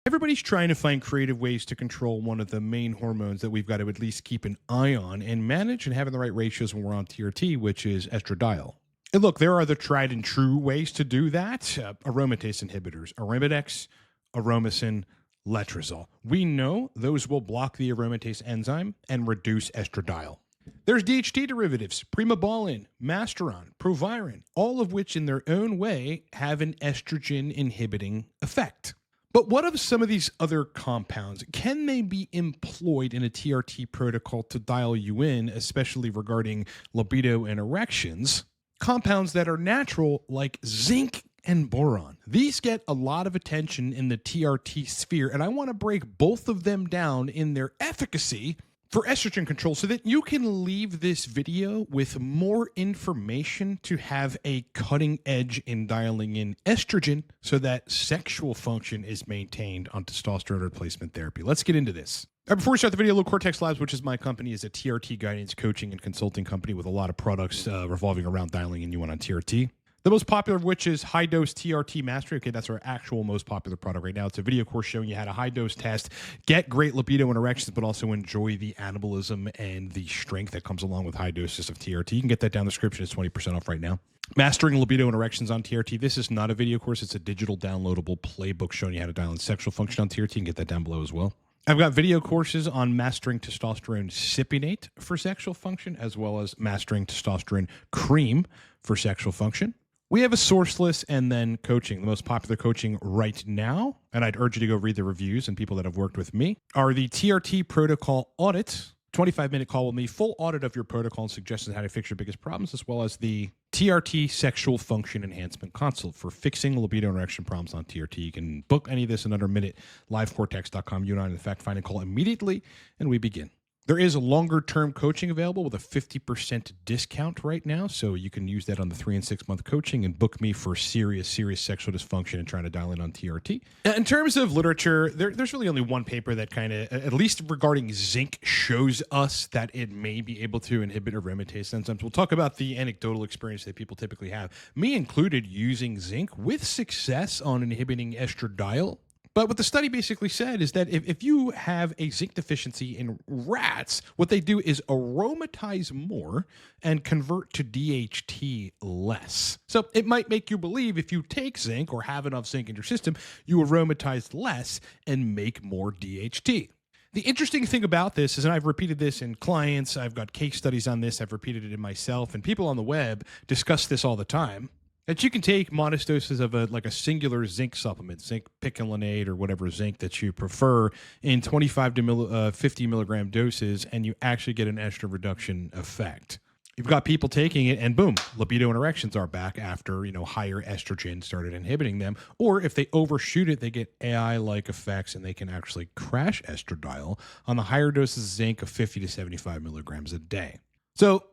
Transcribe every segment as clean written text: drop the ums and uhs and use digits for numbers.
Everybody's trying to find creative ways to control one of the main hormones that we've got to at least keep an eye on and manage and having the right ratios when we're on TRT, which is estradiol. And look, there are the tried and true ways to do that. Aromatase inhibitors, Arimidex, Aromasin, Letrozole. We know those will block the aromatase enzyme and reduce estradiol. There's DHT derivatives, Primobolan, Masteron, Proviron, all of which in their own way have an estrogen inhibiting effect. But what of some of these other compounds? Can they be employed in a TRT protocol to dial you in, especially regarding libido and erections? Compounds that are natural like zinc and boron. These get a lot of attention in the TRT sphere, and I want to break both of them down in their efficacy for estrogen control so that you can leave this video with more information to have a cutting edge in dialing in estrogen so that sexual function is maintained on testosterone replacement therapy. Let's get into this. Before we start the video, Low Cortex Labs, which is my company, is a TRT guidance, coaching, and consulting company with a lot of products revolving around dialing in you on TRT. The most popular of which is High Dose TRT Mastery. Okay, that's our actual most popular product right now. It's a video course showing you how to high dose test, get great libido and erections, but also enjoy the anabolism and the strength that comes along with high doses of TRT. You can get that down in the description. It's 20% off right now. Mastering libido and erections on TRT. This is not a video course. It's a digital downloadable playbook showing you how to dial in sexual function on TRT. You can get that down below as well. I've got video courses on mastering testosterone cypionate for sexual function, as well as mastering testosterone cream for sexual function. We have a source list and then coaching. The most popular coaching right now, and I'd urge you to go read the reviews and people that have worked with me, are the TRT protocol audit, 25-minute call with me, full audit of your protocol and suggestions on how to fix your biggest problems, as well as the TRT sexual function enhancement consult for fixing libido and erection problems on TRT. You can book any of this in under a minute, livecortex.com. You and I in the fact find and call immediately, and we begin. There is a longer-term coaching available with a 50% discount right now, so you can use that on the 3 and 6 month coaching and book me for serious sexual dysfunction and trying to dial in on TRT. In terms of literature, there's really only one paper that kind of, at least regarding zinc, shows us that it may be able to inhibit aromatase enzymes. We'll talk about the anecdotal experience that people typically have, me included, using zinc with success on inhibiting estradiol. But what the study basically said is that if you have a zinc deficiency in rats, what they do is aromatize more and convert to DHT less. So it might make you believe if you take zinc or have enough zinc in your system, you aromatize less and make more DHT. The interesting thing about this is, and I've repeated this in clients, I've got case studies on this, I've repeated it in myself, and people on the web discuss this all the time, that you can take modest doses of a singular zinc supplement, zinc picolinate or whatever zinc that you prefer, in 25 to 50 milligram doses, and you actually get an estrogen reduction effect. You've got people taking it, and boom, libido and erections are back after higher estrogen started inhibiting them. Or if they overshoot it, they get AI-like effects, and they can actually crash estradiol on the higher doses of zinc of 50 to 75 milligrams a day. So,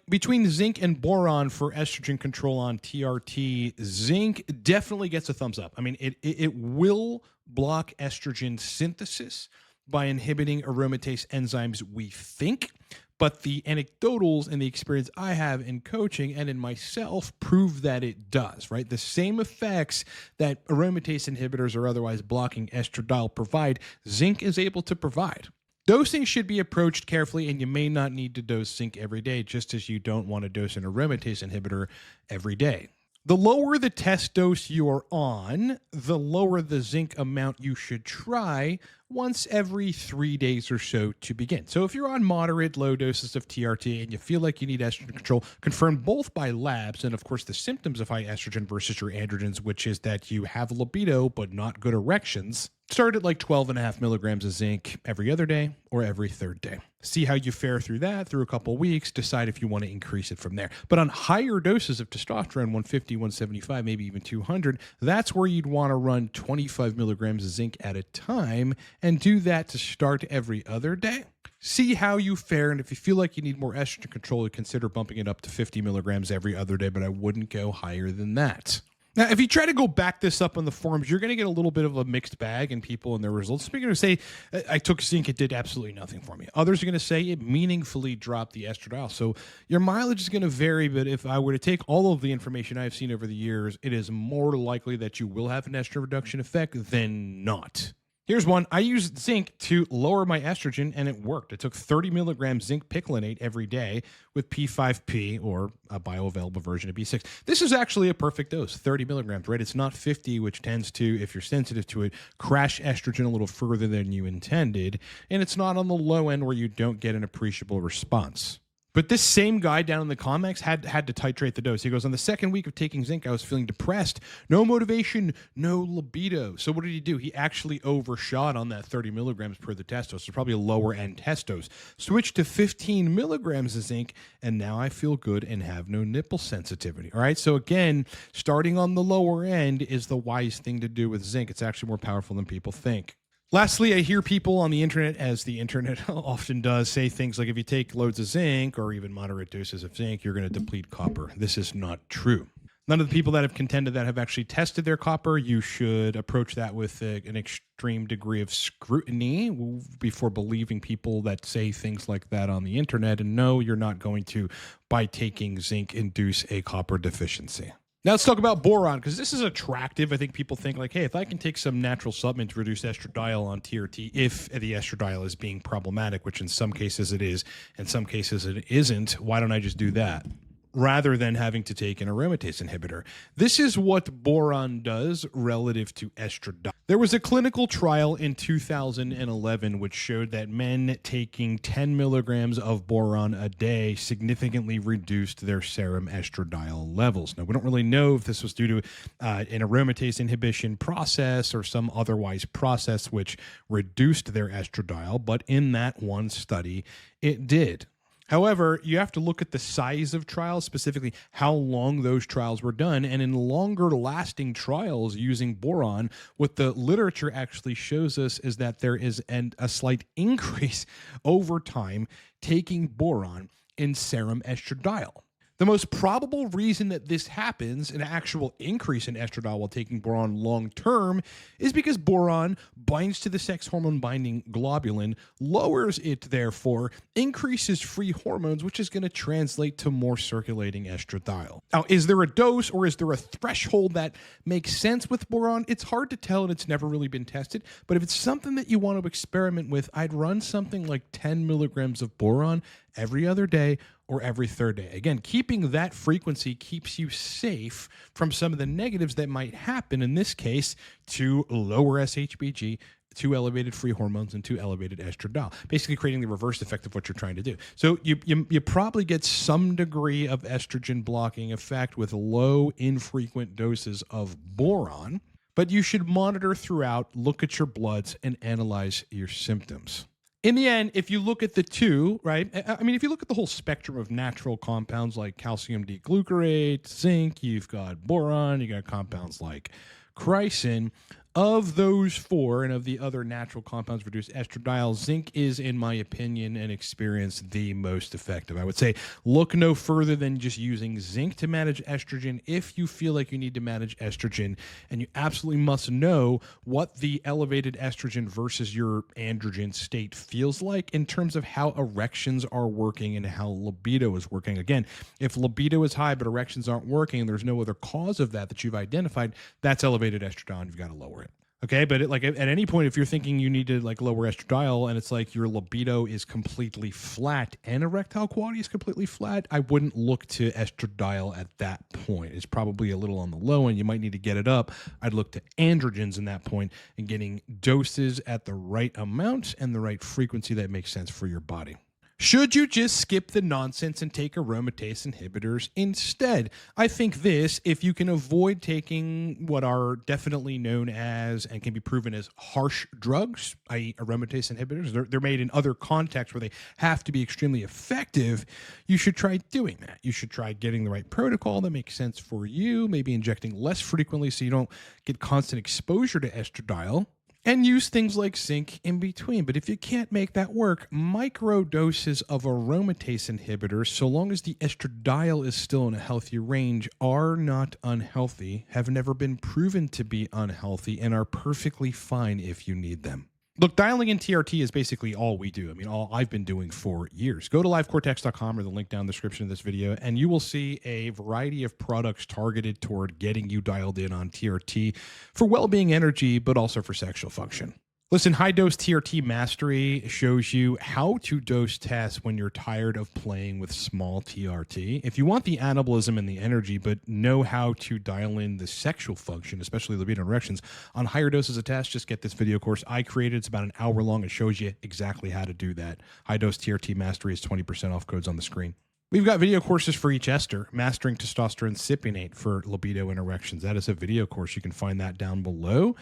between zinc and boron for estrogen control on TRT, zinc definitely gets a thumbs up. I mean, it will block estrogen synthesis by inhibiting aromatase enzymes, we think. But the anecdotals and the experience I have in coaching and in myself prove that it does, right? The same effects that aromatase inhibitors or otherwise blocking estradiol provide, zinc is able to provide. Dosing should be approached carefully, and you may not need to dose zinc every day, just as you don't want to dose an aromatase inhibitor every day. The lower the test dose you are on, the lower the zinc amount you should try once every 3 days or so to begin. So if you're on moderate, low doses of TRT and you feel like you need estrogen control, confirmed both by labs and, of course, the symptoms of high estrogen versus your androgens, which is that you have libido but not good erections, start at 12.5 milligrams of zinc every other day or every third day. See how you fare through that through a couple of weeks, decide if you want to increase it from there. But on higher doses of testosterone, 150, 175, maybe even 200, that's where you'd want to run 25 milligrams of zinc at a time and do that to start every other day. See how you fare, and if you feel like you need more estrogen control, consider bumping it up to 50 milligrams every other day, but I wouldn't go higher than that. Now, if you try to go back this up on the forums, you're going to get a little bit of a mixed bag in people and their results. Some are going to say, I took zinc, it did absolutely nothing for me. Others are going to say it meaningfully dropped the estradiol. So your mileage is going to vary, but if I were to take all of the information I've seen over the years, it is more likely that you will have an estrogen reduction effect than not. Here's one. I used zinc to lower my estrogen, and it worked. I took 30 milligrams zinc picolinate every day with P5P, or a bioavailable version of B6. This is actually a perfect dose, 30 milligrams, right? It's not 50, which tends to, if you're sensitive to it, crash estrogen a little further than you intended. And it's not on the low end where you don't get an appreciable response. But this same guy down in the comments had to titrate the dose. He goes, on the second week of taking zinc, I was feeling depressed, no motivation, no libido. So what did he do? He actually overshot on that 30 milligrams per the test dose. So probably a lower end test dose. Switched to 15 milligrams of zinc, and now I feel good and have no nipple sensitivity. All right. So again, starting on the lower end is the wise thing to do with zinc. It's actually more powerful than people think. Lastly, I hear people on the internet, as the internet often does, say things like if you take loads of zinc or even moderate doses of zinc, you're going to deplete copper. This is not true. None of the people that have contended that have actually tested their copper. You should approach that with an extreme degree of scrutiny before believing people that say things like that on the internet. And no, you're not going to, by taking zinc, induce a copper deficiency. Now let's talk about boron, because this is attractive. I think people think like, hey, if I can take some natural supplement to reduce estradiol on TRT, if the estradiol is being problematic, which in some cases it is, in some cases it isn't, why don't I just do that? Rather than having to take an aromatase inhibitor. This is what boron does relative to estradiol. There was a clinical trial in 2011 which showed that men taking 10 milligrams of boron a day significantly reduced their serum estradiol levels. Now, we don't really know if this was due to an aromatase inhibition process or some otherwise process which reduced their estradiol, but in that one study, it did. However, you have to look at the size of trials, specifically how long those trials were done. And in longer lasting trials using boron, what the literature actually shows us is that there is a slight increase over time taking boron in serum estradiol. The most probable reason that this happens, an actual increase in estradiol while taking boron long term, is because boron binds to the sex hormone binding globulin, lowers it, therefore, increases free hormones, which is going to translate to more circulating estradiol. Now, is there a dose or is there a threshold that makes sense with boron? It's hard to tell, and it's never really been tested. But if it's something that you want to experiment with, I'd run something like 10 milligrams of boron every other day or every third day. Again, keeping that frequency keeps you safe from some of the negatives that might happen, in this case, to lower SHBG, to elevated free hormones, and to elevated estradiol, basically creating the reverse effect of what you're trying to do. So you probably get some degree of estrogen blocking effect with low, infrequent doses of boron, but you should monitor throughout, look at your bloods, and analyze your symptoms. In the end, if you look at the two, right, I mean, if you look at the whole spectrum of natural compounds like calcium D-glucarate, zinc, you've got boron, you got compounds like chrysin. Of those four and of the other natural compounds reduce estradiol, zinc is, in my opinion and experience, the most effective. I would say look no further than just using zinc to manage estrogen if you feel like you need to manage estrogen, and you absolutely must know what the elevated estrogen versus your androgen state feels like in terms of how erections are working and how libido is working. Again, if libido is high but erections aren't working and there's no other cause of that you've identified, that's elevated estradiol, and you've got to lower it. Okay, but at any point, if you're thinking you need to lower estradiol and it's like your libido is completely flat and erectile quality is completely flat, I wouldn't look to estradiol at that point. It's probably a little on the low end. You might need to get it up. I'd look to androgens in that point and getting doses at the right amount and the right frequency that makes sense for your body. Should you just skip the nonsense and take aromatase inhibitors instead? I think this, if you can avoid taking what are definitely known as and can be proven as harsh drugs, i.e. aromatase inhibitors, they're made in other contexts where they have to be extremely effective, you should try doing that. You should try getting the right protocol that makes sense for you, maybe injecting less frequently so you don't get constant exposure to estradiol, and use things like zinc in between. But if you can't make that work, micro doses of aromatase inhibitors, so long as the estradiol is still in a healthy range, are not unhealthy, have never been proven to be unhealthy, and are perfectly fine if you need them. Look, dialing in TRT is basically all we do. I mean, all I've been doing for years. Go to livecortex.com or the link down in the description of this video, and you will see a variety of products targeted toward getting you dialed in on TRT for well-being, energy, but also for sexual function. Listen, high dose TRT mastery shows you how to dose test when you're tired of playing with small TRT. If you want the anabolism and the energy, but know how to dial in the sexual function, especially libido and erections, on higher doses of test, just get this video course I created. It's about an hour long. It shows you exactly how to do that. High dose TRT mastery is 20% off, codes on the screen. We've got video courses for each ester, mastering testosterone cypionate for libido and erections. That is a video course. You can find that down below.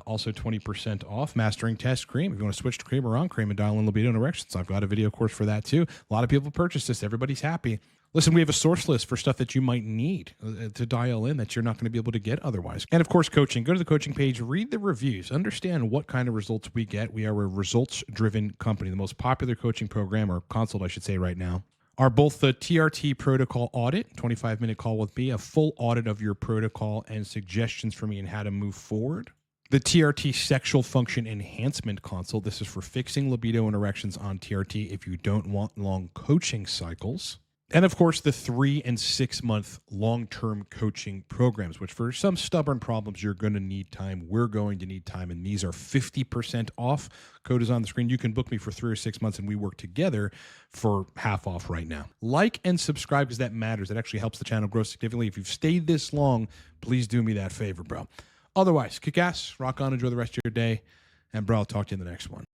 Also 20% off mastering test cream. If you want to switch to cream or on cream and dial in libido and erections, I've got a video course for that too. A lot of people purchase this. Everybody's happy. Listen, we have a source list for stuff that you might need to dial in that you're not going to be able to get otherwise. And of course, coaching. Go to the coaching page, read the reviews, understand what kind of results we get. We are a results-driven company. The most popular coaching program, or consult, I should say right now, are both the TRT protocol audit, 25-minute call with me, a full audit of your protocol and suggestions for me and how to move forward. The TRT sexual function enhancement consult. This is for fixing libido and erections on TRT if you don't want long coaching cycles. And of course, the 3 and 6 month long-term coaching programs, which for some stubborn problems, you're going to need time. We're going to need time. And these are 50% off. Code is on the screen. You can book me for 3 or 6 months and we work together for half off right now. Like and subscribe because that matters. It actually helps the channel grow significantly. If you've stayed this long, please do me that favor, bro. Otherwise, kick ass, rock on, enjoy the rest of your day. And bro, I'll talk to you in the next one.